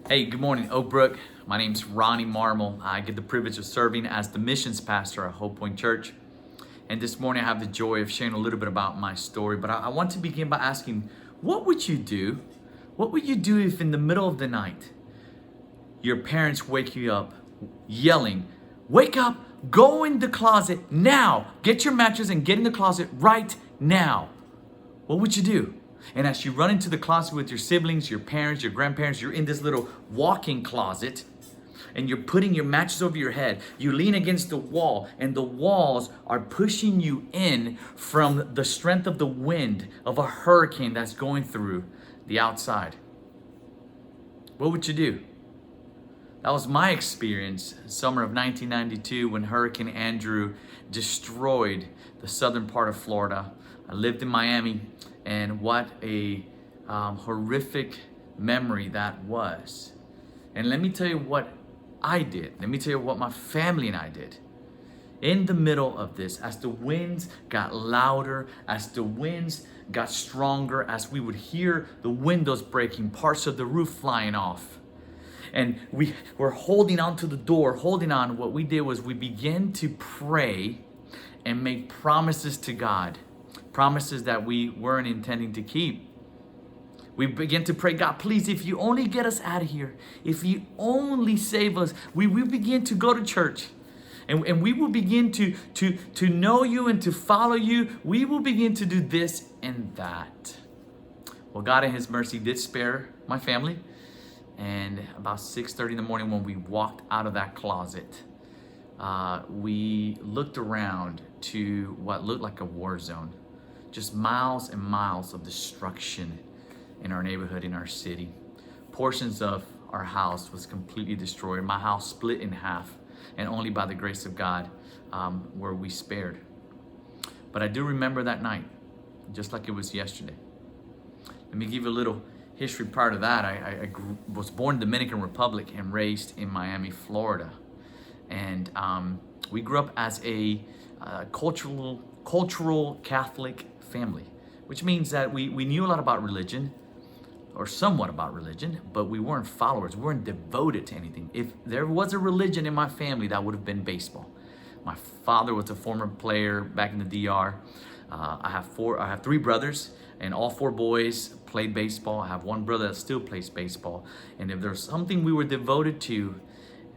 Hey, good morning, Oak Brook. My name's Ronnie Marmel. I get the privilege of serving as the missions pastor at Hope Point Church. And this morning I have the joy of sharing a little bit about my story. But I want to begin by asking, what would you do? What would you do if in the middle of the night, your parents wake you up yelling, wake up, go in the closet now, get your mattress and get in the closet right now? What would you do? And as you run into the closet with your siblings, your parents, your grandparents, you're in this little walk-in closet and you're putting your mattress over your head. You lean against the wall and the walls are pushing you in from the strength of the wind of a hurricane that's going through the outside. What would you do? That was my experience summer of 1992 when Hurricane Andrew destroyed the southern part of Florida. I lived in Miami, and what a horrific memory that was. And let me tell you what I did. Let me tell you what my family and I did. In the middle of this, as the winds got louder, as the winds got stronger, as we would hear the windows breaking, parts of the roof flying off, and we were holding on to the door, holding on, what we did was we began to pray and make promises to God, promises that we weren't intending to keep. We began to pray, God, please, if you only get us out of here, if you only save us, we will begin to go to church. And we will begin to know you and to follow you. We will begin to do this and that. Well, God in his mercy did spare my family. And about 6:30 in the morning when we walked out of that closet, we looked around to what looked like a war zone. Just miles and miles of destruction in our neighborhood, in our city. Portions of our house was completely destroyed. My house split in half, and only by the grace of God were we spared. But I do remember that night, just like it was yesterday. Let me give you a little history prior to that. I was born in the Dominican Republic and raised in Miami, Florida. And we grew up as a cultural Catholic family, which means that we knew a lot about religion, or somewhat about religion, but we weren't followers. We weren't devoted to anything. If there was a religion in my family, that would have been baseball. My father was a former player back in the DR. I have three brothers, and all four boys played baseball. I have one brother that still plays baseball. And if there's something we were devoted to,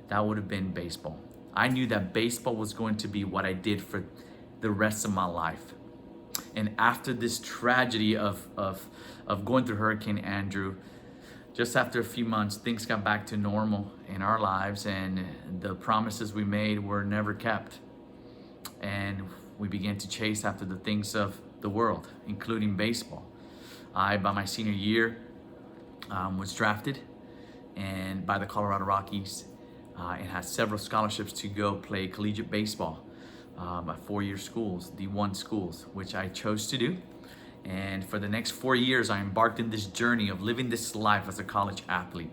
that would have been baseball. I knew that baseball was going to be what I did for the rest of my life. And after this tragedy of going through Hurricane Andrew, just after a few months, things got back to normal in our lives, and the promises we made were never kept. And we began to chase after the things of the world, including baseball. By my senior year, was drafted and by the Colorado Rockies and had several scholarships to go play collegiate baseball at four-year schools, D1 schools, which I chose to do. And for the next 4 years, I embarked in this journey of living this life as a college athlete,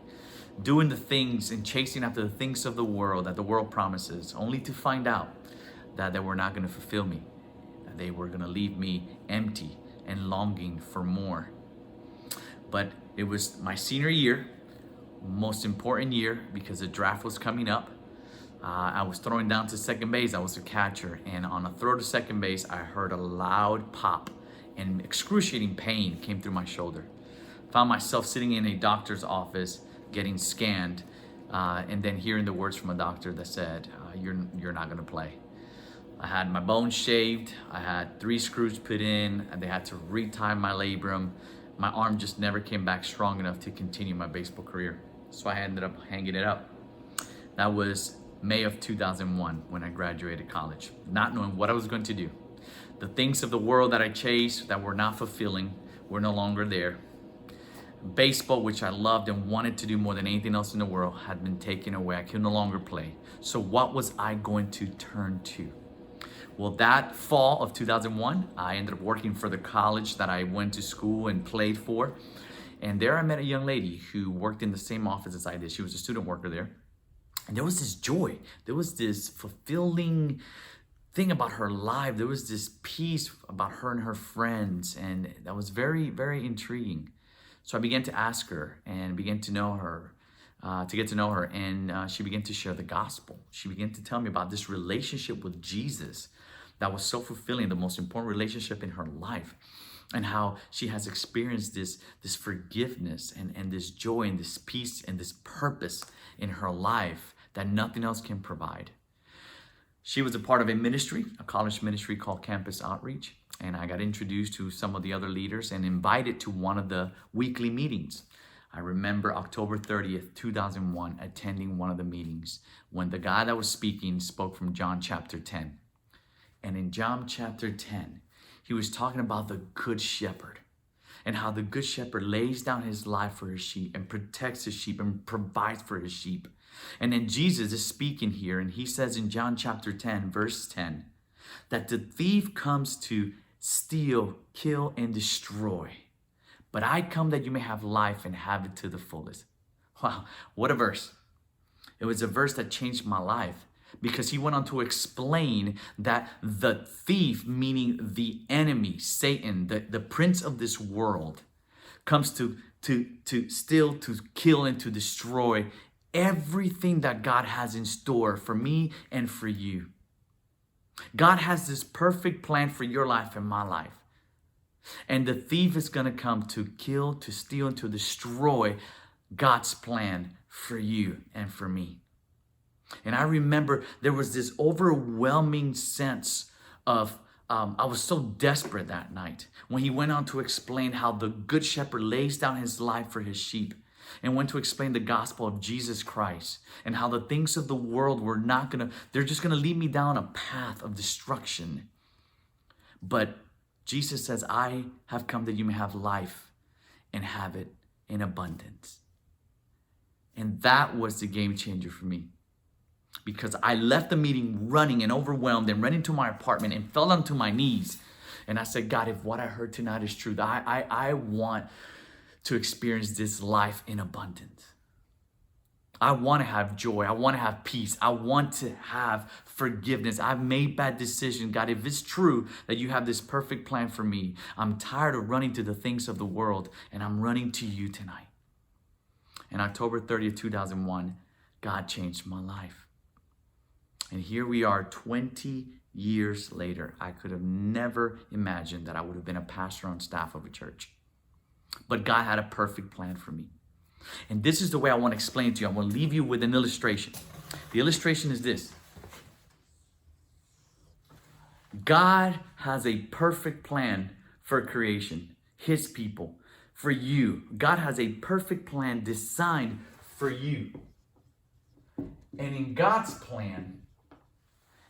doing the things and chasing after the things of the world that the world promises, only to find out that they were not going to fulfill me. They were going to leave me empty and longing for more. But it was my senior year, most important year, because the draft was coming up. I was throwing down to second base. I was a catcher, and on a throw to second base, I heard a loud pop, and excruciating pain came through my shoulder. Found myself sitting in a doctor's office getting scanned, and then hearing the words from a doctor that said, you're not going to play. I had my bones shaved. I had 3 screws put in, and they had to retie my labrum. My arm just never came back strong enough to continue my baseball career. So I ended up hanging it up. That was May of 2001 when I graduated college, not knowing what I was going to do. The things of the world that I chased that were not fulfilling were no longer there. Baseball, which I loved and wanted to do more than anything else in the world, had been taken away. I could no longer play. So what was I going to turn to? Well, that fall of 2001, I ended up working for the college that I went to school and played for. And there I met a young lady who worked in the same office as I did. She was a student worker there. And there was this joy. There was this fulfilling thing about her life. There was this peace about her and her friends. And that was very, very intriguing. So I began to ask her and began to know her. to get to know her. And she began to share the gospel. She began to tell me about this relationship with Jesus that was so fulfilling, the most important relationship in her life, and how she has experienced this forgiveness and this joy and this peace and this purpose in her life that nothing else can provide. She was a part of a ministry, a college ministry called Campus Outreach, and I got introduced to some of the other leaders and invited to one of the weekly meetings. I remember October 30th, 2001, attending one of the meetings when the guy that was speaking spoke from John chapter 10. And in John chapter 10, he was talking about the good shepherd and how the good shepherd lays down his life for his sheep and protects his sheep and provides for his sheep. And then Jesus is speaking here, and he says in John chapter 10, verse 10, that the thief comes to steal, kill, and destroy. But I come that you may have life and have it to the fullest. Wow, what a verse. It was a verse that changed my life, because he went on to explain that the thief, meaning the enemy, Satan, the prince of this world, comes to steal, to kill, and to destroy everything that God has in store for me and for you. God has this perfect plan for your life and my life. And the thief is going to come to kill, to steal, and to destroy God's plan for you and for me. And I remember there was this overwhelming sense of, I was so desperate that night when he went on to explain how the good shepherd lays down his life for his sheep, and went to explain the gospel of Jesus Christ and how the things of the world were they're just going to lead me down a path of destruction. But Jesus says, I have come that you may have life and have it in abundance. And that was the game changer for me, because I left the meeting running and overwhelmed and ran into my apartment and fell onto my knees. And I said, God, if what I heard tonight is true, I want to experience this life in abundance. I want to have joy. I want to have peace. I want to have forgiveness. I've made bad decisions. God, if it's true that you have this perfect plan for me, I'm tired of running to the things of the world, and I'm running to you tonight. And October 30th, 2001, God changed my life. And here we are 20 years later. I could have never imagined that I would have been a pastor on staff of a church. But God had a perfect plan for me. And this is the way I want to explain it to you. I want to leave you with an illustration. The illustration is this. God has a perfect plan for creation, his people, for you. God has a perfect plan designed for you. And in God's plan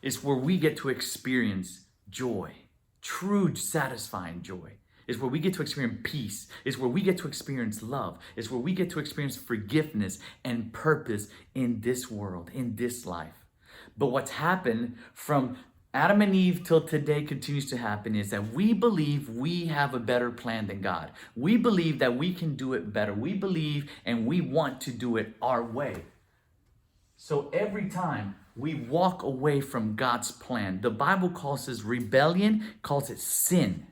is where we get to experience joy, true satisfying joy. Is where we get to experience peace. Is where we get to experience love. Is where we get to experience forgiveness and purpose in this world, in this life. But what's happened from Adam and Eve till today continues to happen is that we believe we have a better plan than God. We believe that we can do it better. We believe and we want to do it our way. So every time we walk away from God's plan, the Bible calls this rebellion, calls it sin.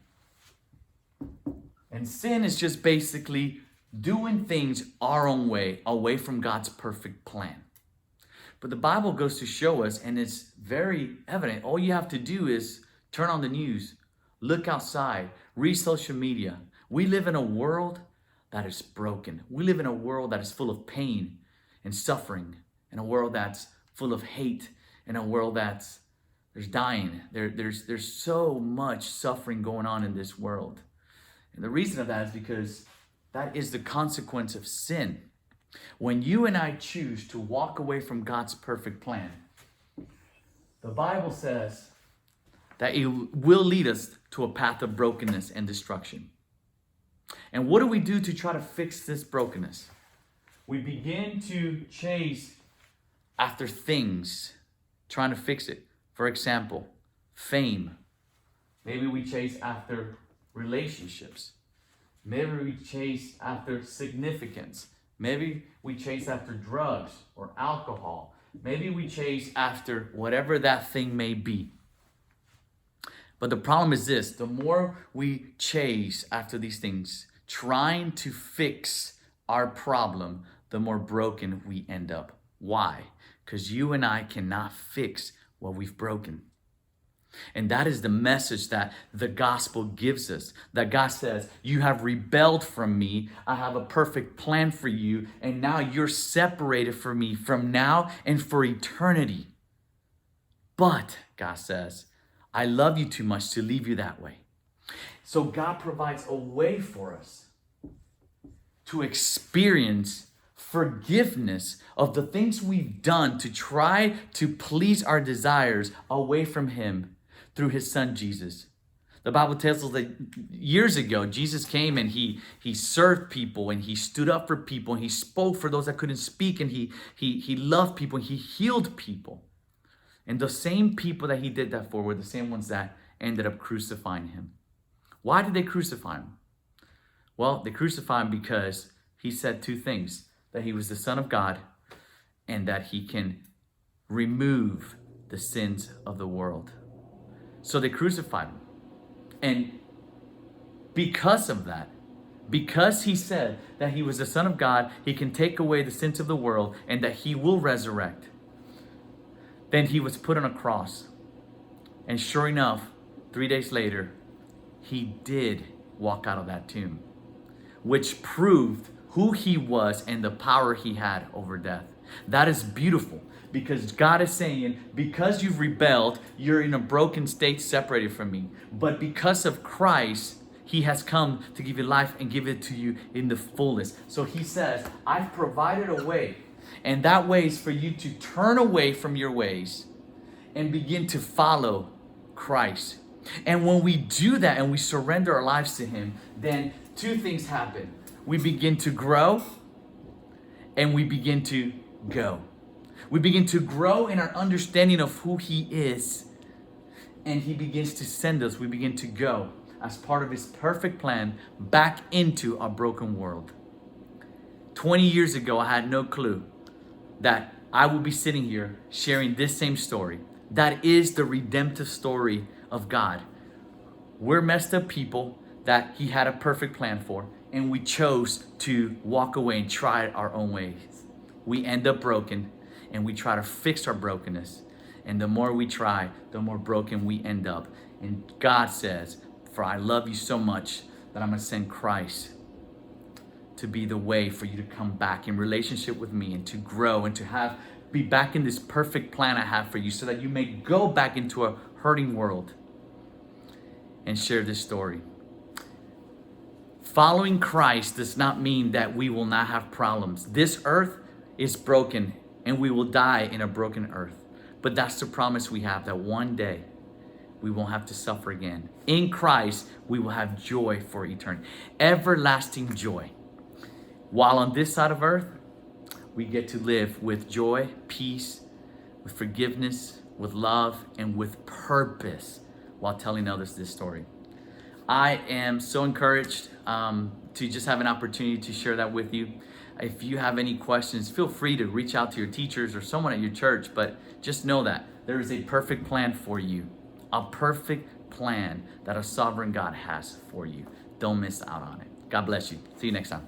And sin is just basically doing things our own way, away from God's perfect plan. But the Bible goes to show us, and it's very evident, all you have to do is turn on the news, look outside, read social media. We live in a world that is broken. We live in a world that is full of pain and suffering, in a world that's full of hate, in a world there's dying. There's so much suffering going on in this world. And the reason of that is because that is the consequence of sin. When you and I choose to walk away from God's perfect plan, the Bible says that it will lead us to a path of brokenness and destruction. And what do we do to try to fix this brokenness? We begin to chase after things, trying to fix it. For example, fame. Maybe we chase after relationships. Maybe we chase after significance. Maybe we chase after drugs or alcohol. Maybe we chase after whatever that thing may be. But the problem is this: the more we chase after these things, trying to fix our problem, the more broken we end up. Why? Because you and I cannot fix what we've broken. And that is the message that the gospel gives us. That God says, you have rebelled from me. I have a perfect plan for you. And now you're separated from me from now and for eternity. But, God says, I love you too much to leave you that way. So God provides a way for us to experience forgiveness of the things we've done to try to please our desires away from Him through His Son, Jesus. The Bible tells us that years ago, Jesus came and he served people and He stood up for people and He spoke for those that couldn't speak and he loved people and He healed people. And the same people that He did that for were the same ones that ended up crucifying Him. Why did they crucify Him? Well, they crucified Him because He said two things: that He was the Son of God and that He can remove the sins of the world. So they crucified Him. And because of that, because He said that He was the Son of God, He can take away the sins of the world, and that He will resurrect, then He was put on a cross. And sure enough, 3 days later, He did walk out of that tomb, which proved who He was and the power He had over death. That is beautiful, because God is saying, because you've rebelled, you're in a broken state separated from me. But because of Christ, He has come to give you life and give it to you in the fullness. So He says, I've provided a way. And that way is for you to turn away from your ways and begin to follow Christ. And when we do that and we surrender our lives to Him, then two things happen. We begin to grow and we begin to go. We begin to grow in our understanding of who He is. And He begins to send us. We begin to go as part of His perfect plan back into our broken world. 20 years ago, I had no clue that I would be sitting here sharing this same story. That is the redemptive story of God. We're messed up people that He had a perfect plan for, and we chose to walk away and try our own ways. We end up broken, and we try to fix our brokenness. And the more we try, the more broken we end up. And God says, for I love you so much that I'm going to send Christ to be the way for you to come back in relationship with me and to grow and to be back in this perfect plan I have for you, so that you may go back into a hurting world and share this story. Following Christ does not mean that we will not have problems. This earth is broken and we will die in a broken earth. But that's the promise we have, that one day we won't have to suffer again. In Christ, we will have joy for eternity. Everlasting joy. While on this side of earth, we get to live with joy, peace, with forgiveness, with love, and with purpose while telling others this story. I am so encouraged to just have an opportunity to share that with you. If you have any questions, feel free to reach out to your teachers or someone at your church, but just know that there is a perfect plan for you, a perfect plan that a sovereign God has for you. Don't miss out on it. God bless you. See you next time.